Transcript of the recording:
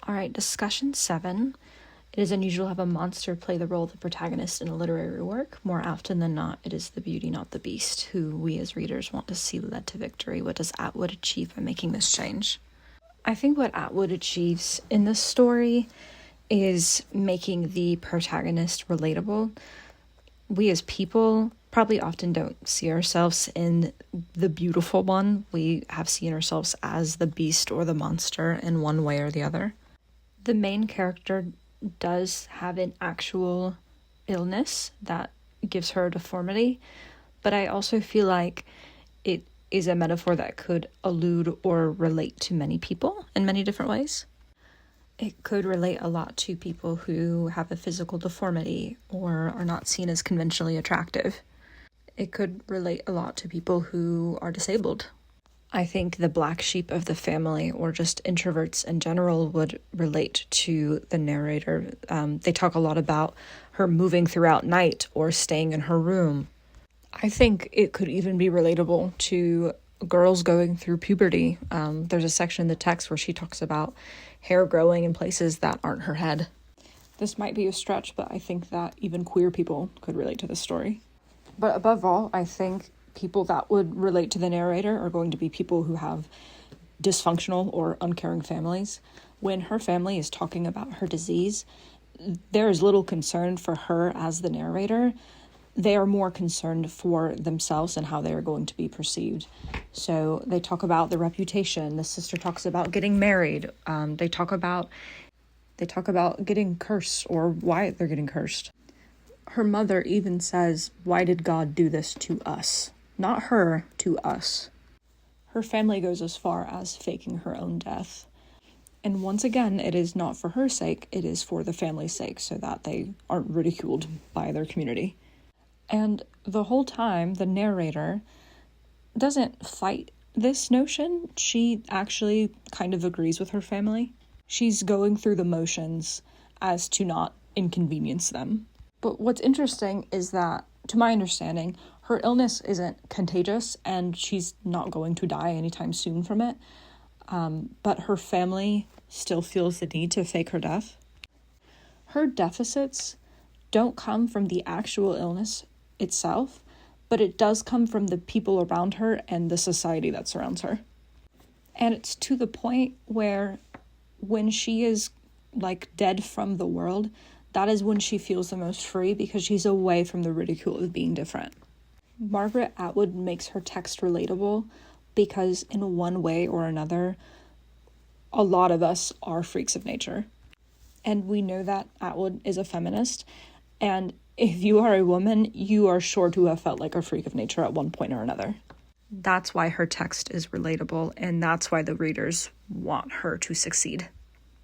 All right, discussion 7. It is unusual to have a monster play the role of the protagonist in a literary work. More often than not, it is the beauty, not the beast, who we as readers want to see led to victory. What does Atwood achieve by making this change? I think what Atwood achieves in this story is making the protagonist relatable. We as people probably often don't see ourselves in the beautiful one. We have seen ourselves as the beast or the monster in one way or the other. The main character does have an actual illness that gives her a deformity, but I also feel like it is a metaphor that could allude or relate to many people in many different ways. It could relate a lot to people who have a physical deformity or are not seen as conventionally attractive. It could relate a lot to people who are disabled. I think the black sheep of the family, or just introverts in general, would relate to the narrator. They talk a lot about her moving throughout night or staying in her room. I think it could even be relatable to girls going through puberty. There's a section in the text where she talks about hair growing in places that aren't her head. This might be a stretch, but I think that even queer people could relate to this story. But above all, I think people that would relate to the narrator are going to be people who have dysfunctional or uncaring families. When her family is talking about her disease, there is little concern for her as the narrator. They are more concerned for themselves and how they are going to be perceived. So they talk about the reputation. The sister talks about getting married. They talk about getting cursed or why they're getting cursed. Her mother even says, "Why did God do this to us?" Not her, to us. Her family goes as far as faking her own death. And once again, it is not for her sake, it is for the family's sake, so that they aren't ridiculed by their community. And the whole time, the narrator doesn't fight this notion. She actually kind of agrees with her family. She's going through the motions as to not inconvenience them. But what's interesting is that, to my understanding, her illness isn't contagious and she's not going to die anytime soon from it. But her family still feels the need to fake her death. Her deficits don't come from the actual illness itself, but it does come from the people around her and the society that surrounds her. And it's to the point where when she is dead from the world, that is when she feels the most free, because she's away from the ridicule of being different. Margaret Atwood makes her text relatable because in one way or another, a lot of us are freaks of nature. And we know that Atwood is a feminist, and if you are a woman, you are sure to have felt like a freak of nature at one point or another. That's why her text is relatable, and that's why the readers want her to succeed.